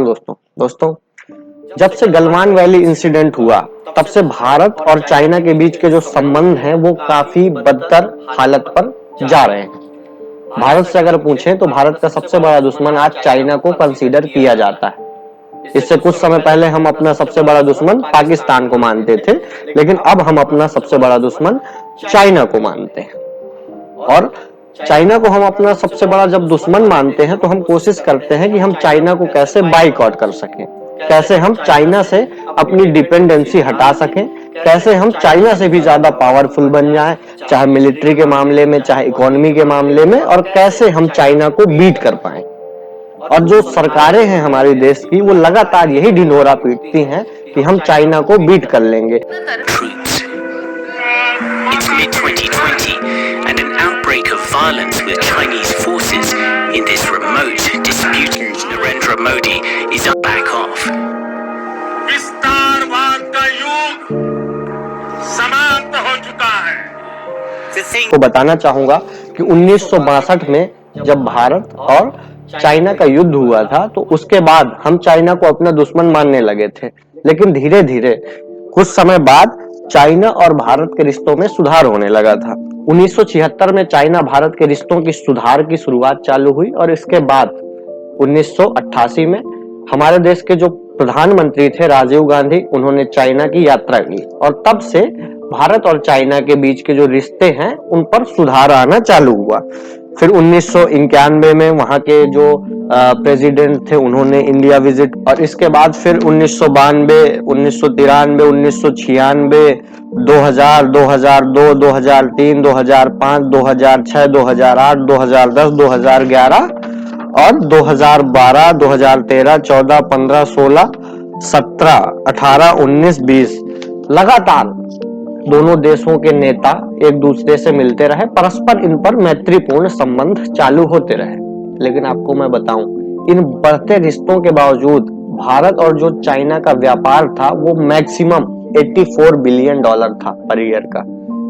दोस्तों जब से गलवान वैली इंसिडेंट हुआ तब से भारत और चाइना के बीच के जो संबंध हैं वो काफी बदतर हालत पर जा रहे हैं। भारत से अगर पूछें तो भारत का सबसे बड़ा दुश्मन आज चाइना को कंसीडर किया जाता है। इससे कुछ समय पहले हम अपना सबसे बड़ा दुश्मन पाकिस्तान को मानते थे, लेकिन अब हम अपना सबसे बड़ा दुश्मन चाइना को मानते हैं। और चाइना को हम अपना सबसे बड़ा जब दुश्मन मानते हैं तो हम कोशिश करते हैं कि हम चाइना को कैसे बाइकआउट कर सकें, कैसे हम चाइना से अपनी डिपेंडेंसी हटा सकें, कैसे हम चाइना से भी ज्यादा पावरफुल बन जाएं, चाहे मिलिट्री के मामले में चाहे इकोनॉमी के मामले में, और कैसे हम चाइना को बीट कर पाएं। और जो सरकारें हैं हमारे देश की वो लगातार यही ढिंढोरा पीटती हैं कि हम चाइना को बीट कर लेंगे। Violence with Chinese forces in this remote disputed Narendra Modi is back off. विस्तारवाद का युग समाप्त हो चुका है। को बताना चाहूंगा कि 1962 में जब भारत और चाइना का युद्ध हुआ था तो उसके बाद हम चाइना को अपना दुश्मन मानने लगे थे, लेकिन धीरे धीरे कुछ समय बाद चाइना और भारत के रिश्तों में सुधार होने लगा था। 1976 में चाइना भारत के रिश्तों की सुधार की शुरुआत चालू हुई और इसके बाद 1988 में हमारे देश के जो प्रधानमंत्री थे राजीव गांधी, उन्होंने चाइना की यात्रा की और तब से भारत और चाइना के बीच के जो रिश्ते हैं उन पर सुधार आना चालू हुआ। फिर 1991 में वहां के जो प्रेसिडेंट थे उन्होंने इंडिया विजिट, और इसके बाद फिर 1992, 1993, 1996, 2000, 2002, 2003, 2005, 2006, 2008, 2010, 2011 और 2012, 2013, 14, 15, 16, 17, 18, 19, 20 लगातार दोनों देशों के नेता एक दूसरे से मिलते रहे, परस्पर इन पर मैत्रीपूर्ण संबंध चालू होते रहे। लेकिन आपको मैं बताऊं, इन बढ़ते रिश्तों के बावजूद भारत और जो चाइना का व्यापार था वो मैक्सिमम $84 बिलियन था पर ईयर का।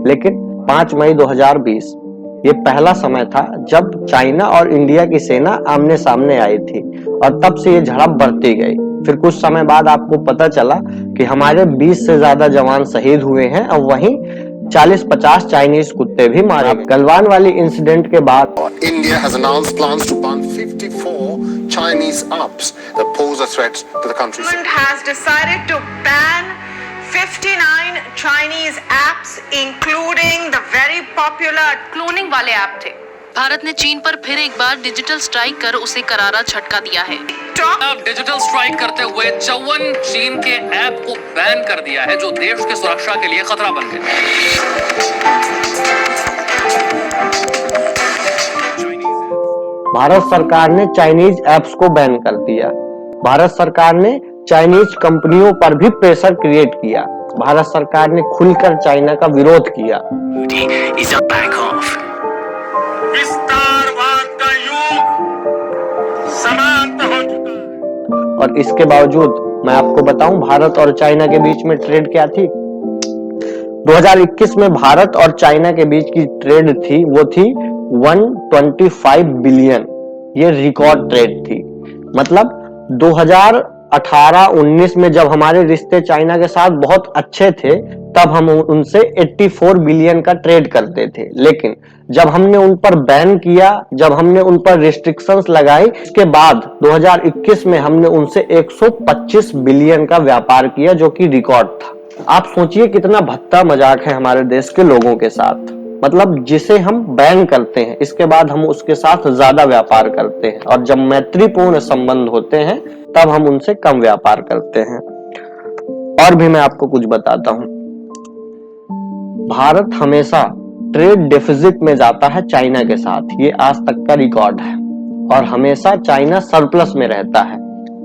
लेकिन 5 मई 2020 ये पहला समय था जब चाइना और इंडिया की सेना आमने सामने आई थी और तब से ये झड़प बढ़ती गई। फिर कुछ समय बाद आपको पता चला कि हमारे 20 से ज्यादा जवान शहीद हुए हैं और वहीं 40-50 चाइनीज कुत्ते भी मारे। गलवान वाली इंसिडेंट के बाद India has announced plans to ban 54 Chinese apps that pose a threat to the country. Government has decided to ban 59 Chinese apps, including the very popular cloning वाले ऐप थे। भारत ने चीन पर फिर एक बार डिजिटल स्ट्राइक कर उसे करारा झटका दिया है। अब डिजिटल स्ट्राइक करते हुए 54 चीन के ऐप को बैन कर दिया है जो देश की सुरक्षा के लिए खतरा बन गए। भारत सरकार ने चाइनीज ऐप्स को बैन कर दिया। भारत सरकार ने चाइनीज कंपनियों पर भी प्रेशर क्रिएट किया। भारत सरकार ने खुलकर चाइना का विरोध किया। विस्तारवाद का युग समाप्त हो चुका है। और इसके बावजूद मैं आपको बताऊं भारत और चाइना के बीच में ट्रेड क्या थी। 2021 में भारत और चाइना के बीच की ट्रेड थी वो थी 125 बिलियन। ये रिकॉर्ड ट्रेड थी। मतलब 2018-19 में जब हमारे रिश्ते चाइना के साथ बहुत अच्छे थे तब हम उनसे 84 बिलियन का ट्रेड करते थे, लेकिन जब हमने उन पर बैन किया, जब हमने उन पर रिस्ट्रिक्शंस लगाई, इसके बाद 2021 में हमने उनसे 125 बिलियन का व्यापार किया जो कि रिकॉर्ड था। आप सोचिए कितना भद्दा मजाक है हमारे देश के लोगों के साथ। मतलब जिसे हम बैन करते हैं इसके बाद हम उसके साथ ज्यादा व्यापार करते हैं, और जब मैत्रीपूर्ण संबंध होते हैं तब हम उनसे कम व्यापार करते हैं। और भी मैं आपको कुछ बताता हूं। भारत हमेशा ट्रेड डेफिसिट में जाता है चाइना के साथ, ये आज तक का रिकॉर्ड है, और हमेशा चाइना सरप्लस में रहता है।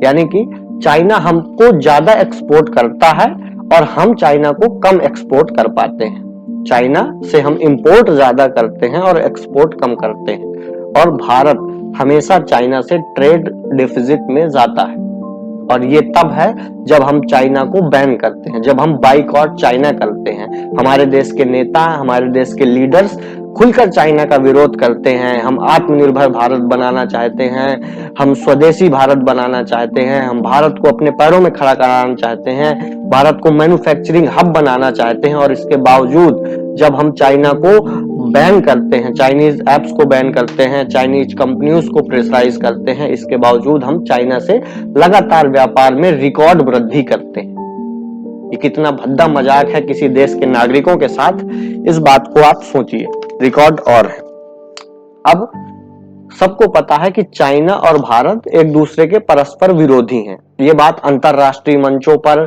यानी कि चाइना हमको ज्यादा एक्सपोर्ट करता है और हम चाइना को कम एक्सपोर्ट कर पाते हैं। चाइना से हम इंपोर्ट ज्यादा करते हैं और एक्सपोर्ट कम करते हैं, और भारत हमेशा चाइना से ट्रेड डेफिसिट में जाता है। और ये तब है जब हम चाइना को बैन करते हैं, जब हम बाइकआउट चाइना करते हैं। हमारे देश के नेता, हमारे देश के लीडर्स खुलकर चाइना का विरोध करते हैं। हम आत्मनिर्भर भारत बनाना चाहते हैं, हम स्वदेशी भारत बनाना चाहते हैं, हम भारत को अपने पैरों में खड़ा कराना चाहते हैं, भारत को मैन्युफैक्चरिंग हब बनाना चाहते हैं। और इसके बावजूद जब हम चाइना को बैन करते हैं, चाइनीज एप्स को बैन करते हैं, चाइनीज कंपनियों को प्रेशराइज करते हैं, इसके बावजूद हम चाइना से लगातार व्यापार में रिकॉर्ड वृद्धि करते हैं। ये कितना भद्दा मजाक है किसी देश के नागरिकों के साथ, इस बात को आप सोचिए। रिकॉर्ड और है। अब सबको पता है कि चाइना और भारत एक दूसरे के परस्पर विरोधी हैं। ये बात अंतरराष्ट्रीय मंचों पर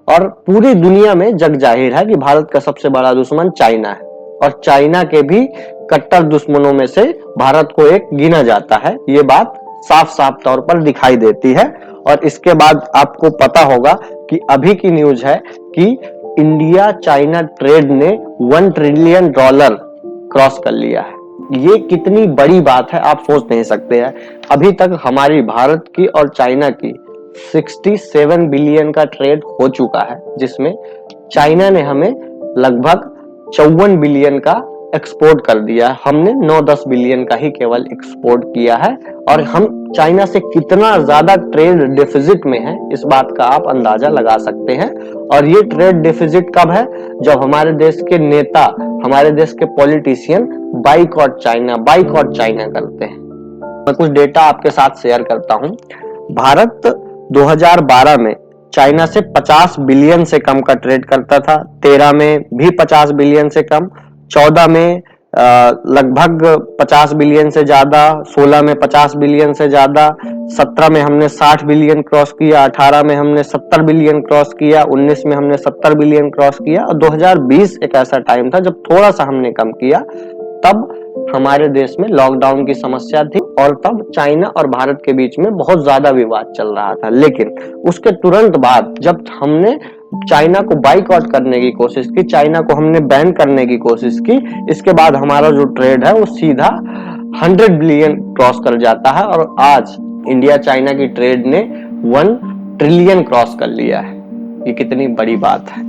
और पूरी दुनिया में जग जाहिर है कि भारत का सबसे बड़ा दुश्मन चाइना है और चाइना के भी कट्टर दुश्मनों में से भारत को एक गिना जाता है। ये बात साफ साफ तौर पर दिखाई देती है। और इसके बाद आपको पता होगा कि अभी की न्यूज है कि इंडिया चाइना ट्रेड ने $1 ट्रिलियन क्रॉस कर लिया है। ये कितनी बड़ी बात है आप सोच नहीं सकते हैं। अभी तक हमारी भारत की और चाइना की 67 बिलियन का ट्रेड हो चुका है, जिसमें चाइना ने हमें लगभग 54 बिलियन का एक्सपोर्ट कर दिया है। हमने 9-10 बिलियन का ही केवल एक्सपोर्ट किया है। और हम चाइना से कितना ज्यादा ट्रेड डिफिजिट में है, इस बात का आप अंदाजा लगा सकते हैं। और ये ट्रेड डिफिजिट कब है? जब हमारे देश के नेता, हमारे देश के पॉलिटिशियन बाइकॉट चाइना करते हैं। मैं कुछ डेटा आपके साथ शेयर करता हूं। भारत 2012 में चाइना से 50 बिलियन से कम का ट्रेड करता था, 13 में भी 50 बिलियन से कम, 14 में लगभग 50 बिलियन से ज्यादा, 16 में 50 बिलियन से ज्यादा, 17 में हमने 60 बिलियन क्रॉस किया, 18 में हमने 70 बिलियन क्रॉस किया, 19 में हमने 70 बिलियन क्रॉस किया और 2020 एक ऐसा टाइम था जब थोड़ा सा हमने कम किया। तब हमारे देश में लॉकडाउन की समस्या थी और तब चाइना और भारत के बीच में बहुत ज्यादा विवाद चल रहा था। लेकिन उसके तुरंत बाद जब हमने चाइना को बाइकआउट करने की कोशिश की, चाइना को हमने बैन करने की कोशिश की, इसके बाद हमारा जो ट्रेड है वो सीधा 100 बिलियन क्रॉस कर जाता है। और आज इंडिया चाइना की ट्रेड ने 1 ट्रिलियन क्रॉस कर लिया है। ये कितनी बड़ी बात है।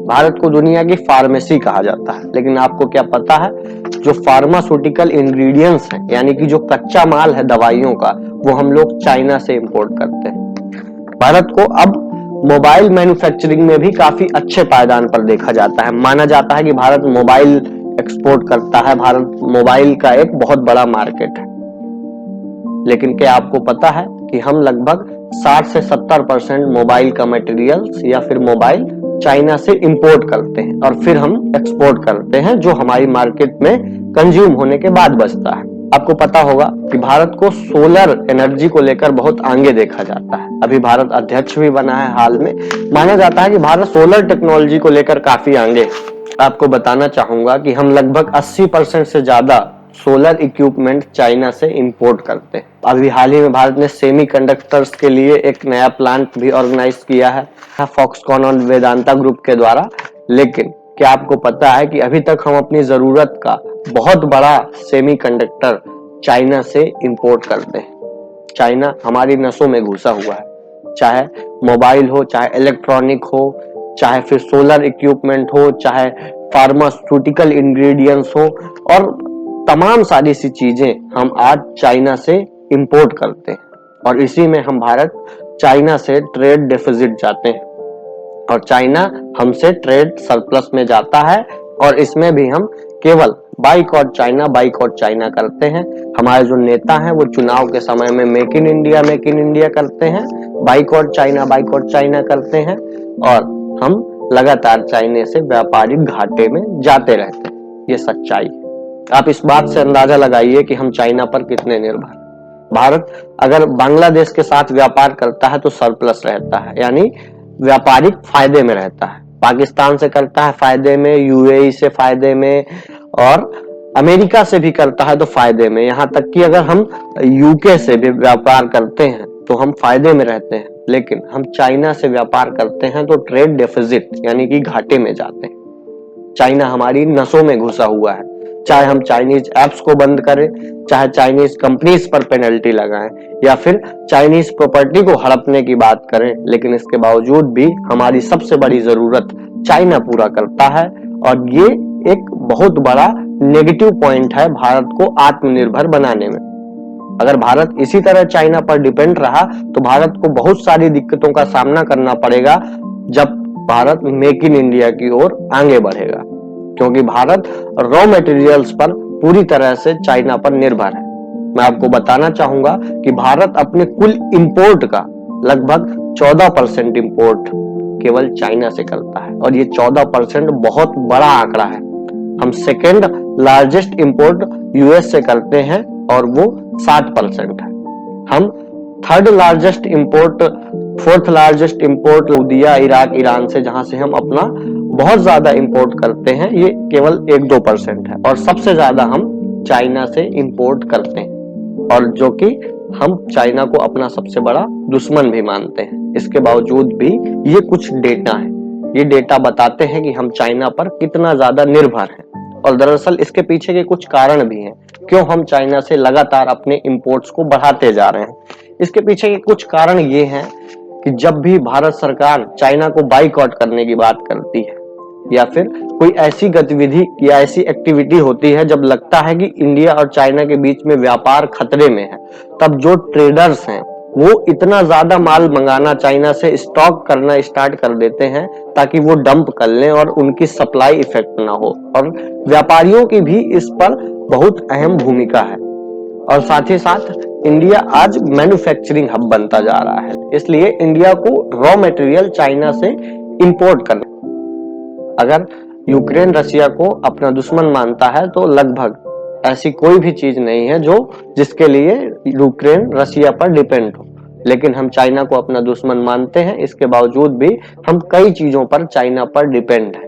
भारत को दुनिया की फार्मेसी कहा जाता है, लेकिन आपको क्या पता है, जो फार्मास्यूटिकल इंग्रेडिएंट्स हैं, यानी कि जो कच्चा माल है दवाइयों का, वो हम लोग चाइना से इंपोर्ट करते हैं। भारत को अब मोबाइल मैन्युफैक्चरिंग में भी काफी अच्छे पायदान पर देखा जाता है। माना जाता है कि भारत मोबाइल एक्सपोर्ट करता है, भारत मोबाइल का एक बहुत बड़ा मार्केट है। लेकिन क्या आपको पता है कि हम लगभग 60 से 70% मोबाइल का मटेरियल्स या फिर मोबाइल चाइना से इंपोर्ट करते हैं और फिर हम एक्सपोर्ट करते हैं, जो हमारी मार्केट में कंज्यूम होने के बाद बचता है। आपको पता होगा कि भारत को सोलर एनर्जी को लेकर बहुत आगे देखा जाता है। अभी भारत अध्यक्ष भी बना है हाल में। माना जाता है कि भारत सोलर टेक्नोलॉजी को लेकर काफी आगे है। आपको बताना चाहूंगा कि हम लगभग 80% से ज्यादा सोलर इक्विपमेंट चाइना से इंपोर्ट करते हैं। अभी हाल ही में भारत ने सेमीकंडक्टर्स के लिए एक नया प्लांट भी ऑर्गेनाइज किया है फॉक्सकॉन और वेदांता ग्रुप के द्वारा। लेकिन क्या आपको पता है कि अभी तक हम अपनी जरूरत का बहुत बड़ा सेमीकंडक्टर चाइना से इंपोर्ट करते हैं। चाइना हमारी नसों में घुसा हुआ है, चाहे मोबाइल हो, चाहे इलेक्ट्रॉनिक हो, चाहे फिर सोलर इक्विपमेंट हो, चाहे फार्मास्यूटिकल इंग्रेडिएंट्स हो, और तमाम सारी सी चीजें हम आज चाइना से इंपोर्ट करते हैं। और इसी में हम भारत चाइना से ट्रेड डेफिसिट जाते हैं और चाइना हमसे ट्रेड सरप्लस में जाता है। और इसमें भी हम केवल बाइकआउट चाइना करते हैं। हमारे जो नेता हैं वो चुनाव के समय में मेक इन इंडिया करते हैं, बाइकआउट चाइना करते हैं और हम लगातार चाइना से व्यापारिक घाटे में जाते रहते हैं। ये सच्चाई है। आप इस बात से अंदाजा लगाइए कि हम चाइना पर कितने निर्भर। भारत अगर बांग्लादेश के साथ व्यापार करता है तो सरप्लस रहता है, यानी व्यापारिक फायदे में रहता है। पाकिस्तान से करता है फायदे में, यूएई से फायदे में, और अमेरिका से भी करता है तो फायदे में। यहाँ तक कि अगर हम यूके से भी व्यापार करते हैं तो हम फायदे में रहते हैं। लेकिन हम चाइना से व्यापार करते हैं तो ट्रेड डेफिसिट यानी कि घाटे में जाते हैं। चाइना हमारी नसों में घुसा हुआ है। चाहे हम चाइनीज एप्स को बंद करें, चाहे चाइनीज कंपनीज पर पेनल्टी लगाएं, या फिर चाइनीज प्रॉपर्टी को हड़पने की बात करें, लेकिन इसके बावजूद भी हमारी सबसे बड़ी जरूरत चाइना पूरा करता है। और ये एक बहुत बड़ा नेगेटिव पॉइंट है भारत को आत्मनिर्भर बनाने में। अगर भारत इसी तरह चाइना पर डिपेंड रहा तो भारत को बहुत सारी दिक्कतों का सामना करना पड़ेगा जब भारत मेक इन इंडिया की ओर आगे बढ़ेगा, क्योंकि भारत रॉ मटेरियल्स पर पूरी तरह से चाइना पर निर्भर है। मैं आपको बताना चाहूंगा कि भारत अपने कुल इंपोर्ट का लगभग 14% इंपोर्ट केवल चाइना से करता है, और ये 14% बहुत बड़ा आंकड़ा है। हम सेकेंड लार्जेस्ट इंपोर्ट यूएस से करते हैं और वो 7% है। हम third largest import, fourth largest import सऊदीया, इराक, ईरान से, जहां से हम अपना बहुत ज्यादा इंपोर्ट करते हैं, ये केवल 1-2% है। और सबसे ज्यादा हम चाइना से इंपोर्ट करते हैं, और जो कि हम चाइना को अपना सबसे बड़ा दुश्मन भी मानते हैं। इसके बावजूद भी ये कुछ डेटा है, ये डेटा बताते हैं कि हम चाइना पर कितना ज्यादा निर्भर हैं। और दरअसल इसके पीछे के कुछ कारण भी हैं, क्यों हम चाइना से लगातार अपने इंपोर्ट्स को बढ़ाते जा रहे हैं। इसके पीछे के कुछ कारण ये हैं कि जब भी भारत सरकार चाइना को बाइकआउट करने की बात करती है, या फिर कोई ऐसी गतिविधि या ऐसी एक्टिविटी होती है जब लगता है कि इंडिया और चाइना के बीच में व्यापार खतरे में है, तब जो ट्रेडर्स हैं वो इतना ज्यादा माल मंगाना चाइना से, स्टॉक करना स्टार्ट कर देते हैं ताकि वो डंप कर लें और उनकी सप्लाई इफेक्ट ना हो। और व्यापारियों की भी इस पर बहुत अहम भूमिका है। और साथ ही साथ इंडिया आज मैन्युफैक्चरिंग हब बनता जा रहा है, इसलिए इंडिया को रॉ मटेरियल चाइना से इंपोर्ट करना। अगर यूक्रेन रशिया को अपना दुश्मन मानता है तो लगभग ऐसी कोई भी चीज नहीं है जो जिसके लिए यूक्रेन रशिया पर डिपेंड हो, लेकिन हम चाइना को अपना दुश्मन मानते हैं। इसके बावजूद भी हम कई चीजों पर चाइना पर डिपेंड है,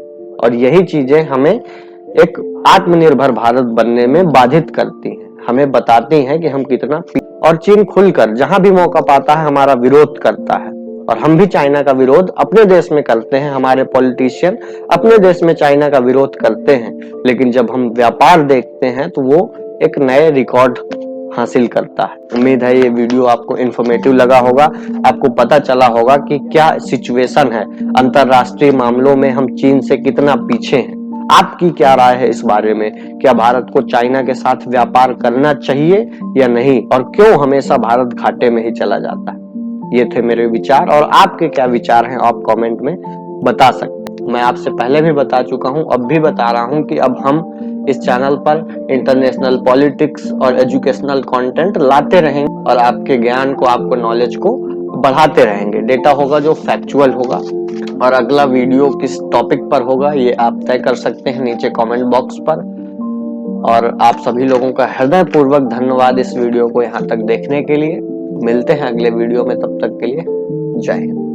और यही चीजें हमें एक आत्मनिर्भर भारत बनने में बाधित करती हैं, हमें बताती हैं कि हम कितना। और चीन खुलकर जहां भी मौका पाता है हमारा विरोध करता है, और हम भी चाइना का विरोध अपने देश में करते हैं। हमारे पॉलिटिशियन अपने देश में चाइना का विरोध करते हैं, लेकिन जब हम व्यापार देखते हैं तो वो एक नए रिकॉर्ड हासिल करता है। उम्मीद है ये वीडियो आपको इंफॉर्मेटिव लगा होगा, आपको पता चला होगा कि क्या सिचुएशन है अंतरराष्ट्रीय मामलों में, हम चीन से कितना पीछे हैं। आपकी क्या राय है इस बारे में? क्या भारत को चाइना के साथ व्यापार करना चाहिए या नहीं, और क्यों हमेशा भारत घाटे में ही चला जाता है? ये थे मेरे विचार, और आपके क्या विचार हैं आप कमेंट में बता सकते हैं। मैं आपसे पहले भी बता चुका हूं, अब भी बता रहा हूं कि अब हम इस चैनल पर इंटरनेशनल पॉलिटिक्स और एजुकेशनल कंटेंट लाते रहेंगे, और आपके ज्ञान को, आपको नॉलेज को बढ़ाते रहेंगे। डेटा होगा जो फैक्चुअल होगा, और अगला वीडियो किस टॉपिक पर होगा ये आप तय कर सकते हैं नीचे कमेंट बॉक्स पर। और आप सभी लोगों का हृदयपूर्वक धन्यवाद इस वीडियो को यहाँ तक देखने के लिए। मिलते हैं अगले वीडियो में, तब तक के लिए जय हिंद।